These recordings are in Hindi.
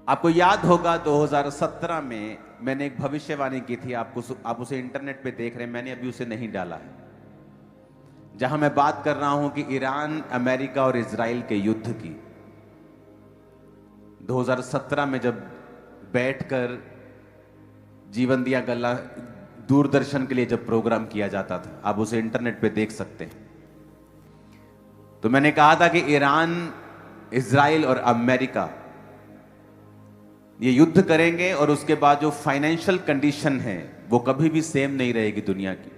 आपको याद होगा 2017 में मैंने एक भविष्यवाणी की थी। आप उसे इंटरनेट पे देख रहे हैं, मैंने अभी उसे नहीं डाला है, जहां मैं बात कर रहा हूं कि ईरान, अमेरिका और इजराइल के युद्ध की। 2017 में जब बैठकर जीवन दिया गल्ला दूरदर्शन के लिए जब प्रोग्राम किया जाता था, आप उसे इंटरनेट पे देख सकते हैं। तो मैंने कहा था कि ईरान, इजराइल और अमेरिका ये युद्ध करेंगे और उसके बाद जो फाइनेंशियल कंडीशन है वो कभी भी सेम नहीं रहेगी दुनिया की।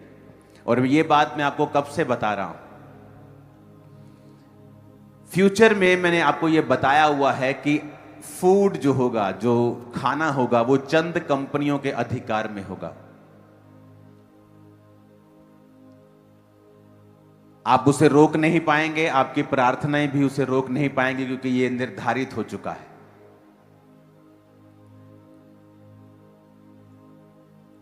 और ये बात मैं आपको कब से बता रहा हूं। फ्यूचर में मैंने आपको ये बताया हुआ है कि फूड जो होगा, जो खाना होगा, वो चंद कंपनियों के अधिकार में होगा। आप उसे रोक नहीं पाएंगे, आपकी प्रार्थनाएं भी उसे रोक नहीं पाएंगे, क्योंकि ये निर्धारित हो चुका है।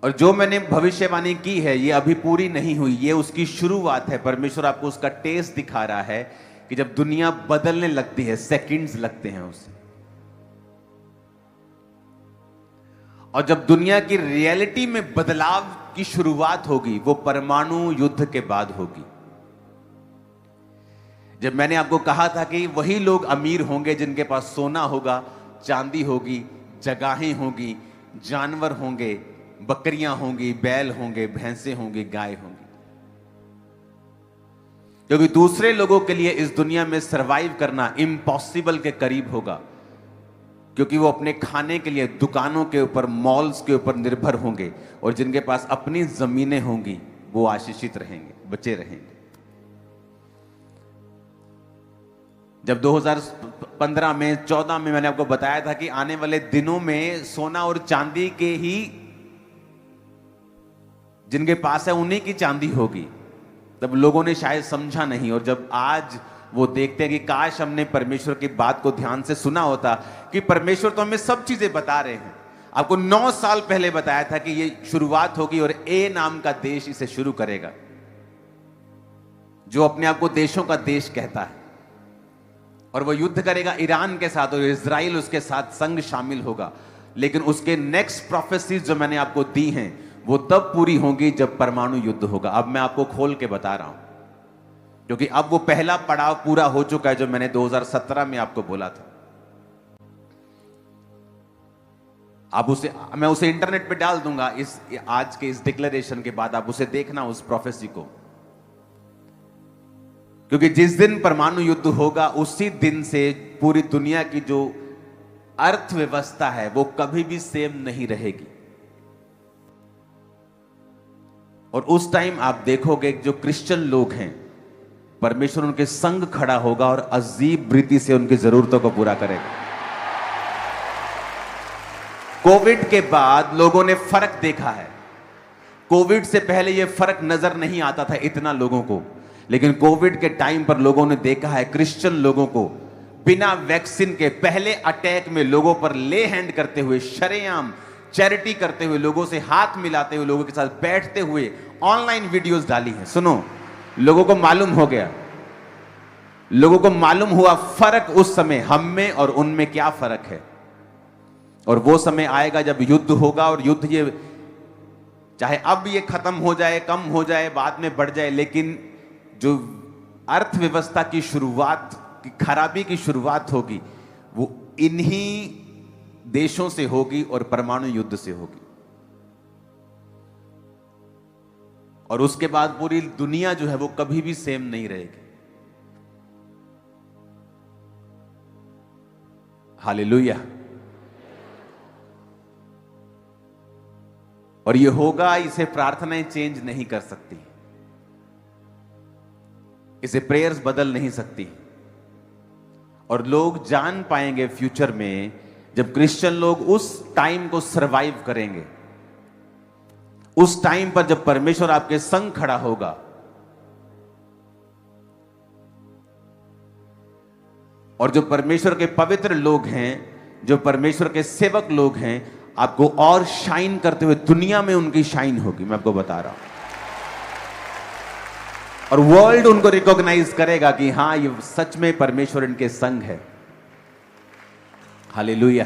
और जो मैंने भविष्यवाणी की है ये अभी पूरी नहीं हुई, ये उसकी शुरुआत है। परमेश्वर आपको उसका टेस्ट दिखा रहा है कि जब दुनिया बदलने लगती है, सेकंड्स लगते हैं उसे, और जब दुनिया की रियलिटी में बदलाव की शुरुआत होगी वो परमाणु युद्ध के बाद होगी। जब मैंने आपको कहा था कि वही लोग अमीर होंगे जिनके पास सोना होगा, चांदी होगी, जगहें होंगी, जानवर होंगे, बकरियां होंगी, बैल होंगे, भैंसे होंगी, गाय होंगी, क्योंकि दूसरे लोगों के लिए इस दुनिया में सरवाइव करना इम्पॉसिबल के करीब होगा, क्योंकि वो अपने खाने के लिए दुकानों के ऊपर, मॉल्स के ऊपर निर्भर होंगे, और जिनके पास अपनी जमीनें होंगी वो आशीषित रहेंगे, बचे रहेंगे। जब 2015 में 14 में मैंने आपको बताया था कि आने वाले दिनों में सोना और चांदी के ही जिनके पास है उन्हीं की चांदी होगी, तब लोगों ने शायद समझा नहीं। और जब आज वो देखते हैं कि काश हमने परमेश्वर की बात को ध्यान से सुना होता, कि परमेश्वर तो हमें सब चीजें बता रहे हैं। आपको 9 साल पहले बताया था कि ये शुरुआत होगी और ए नाम का देश इसे शुरू करेगा, जो अपने आप को देशों का देश कहता है, और वो युद्ध करेगा ईरान के साथ, और इजराइल उसके साथ संग शामिल होगा। लेकिन उसके नेक्स्ट प्रोफेसीज जो मैंने आपको दी हैं वो तब पूरी होंगी जब परमाणु युद्ध होगा। अब मैं आपको खोल के बता रहा हूं, क्योंकि अब वो पहला पड़ाव पूरा हो चुका है जो मैंने 2017 में आपको बोला था। मैं उसे इंटरनेट पे डाल दूंगा आज के इस डिक्लेरेशन के बाद, आप उसे देखना उस प्रोफेसी को, क्योंकि जिस दिन परमाणु युद्ध होगा उसी दिन से पूरी दुनिया की जो अर्थव्यवस्था है वो कभी भी सेम नहीं रहेगी। और उस टाइम आप देखोगे जो क्रिश्चियन लोग हैं, परमेश्वर उनके संग खड़ा होगा और अजीब रीति से उनकी जरूरतों को पूरा करेगा। कोविड के बाद लोगों ने फर्क देखा है। कोविड से पहले यह फर्क नजर नहीं आता था इतना लोगों को, लेकिन कोविड के टाइम पर लोगों ने देखा है क्रिश्चियन लोगों को बिना वैक्सीन के पहले अटैक में लोगों पर ले हैंड करते हुए, शरेआम चैरिटी करते हुए, लोगों से हाथ मिलाते हुए, लोगों के साथ बैठते हुए ऑनलाइन वीडियोस डाली हैं। सुनो, लोगों को मालूम हो गया, लोगों को मालूम हुआ फर्क उस समय हम में और उनमें क्या फर्क है। और वो समय आएगा जब युद्ध होगा, और युद्ध ये चाहे अब ये खत्म हो जाए, कम हो जाए, बाद में बढ़ जाए, लेकिन जो अर्थव्यवस्था की शुरुआत की खराबी की शुरुआत होगी वो इन्हीं देशों से होगी और परमाणु युद्ध से होगी। और उसके बाद पूरी दुनिया जो है वो कभी भी सेम नहीं रहेगी। हालेलुया। और ये होगा, इसे प्रार्थनाएं चेंज नहीं कर सकती, इसे प्रेयर्स बदल नहीं सकती। और लोग जान पाएंगे फ्यूचर में, जब क्रिश्चियन लोग उस टाइम को सरवाइव करेंगे, उस टाइम पर जब परमेश्वर आपके संग खड़ा होगा, और जो परमेश्वर के पवित्र लोग हैं, जो परमेश्वर के सेवक लोग हैं, आपको और शाइन करते हुए दुनिया में उनकी शाइन होगी। मैं आपको बता रहा हूं, और वर्ल्ड उनको रिकॉग्नाइज करेगा कि हां, ये सच में परमेश्वर इनके संग है। हालेलुया।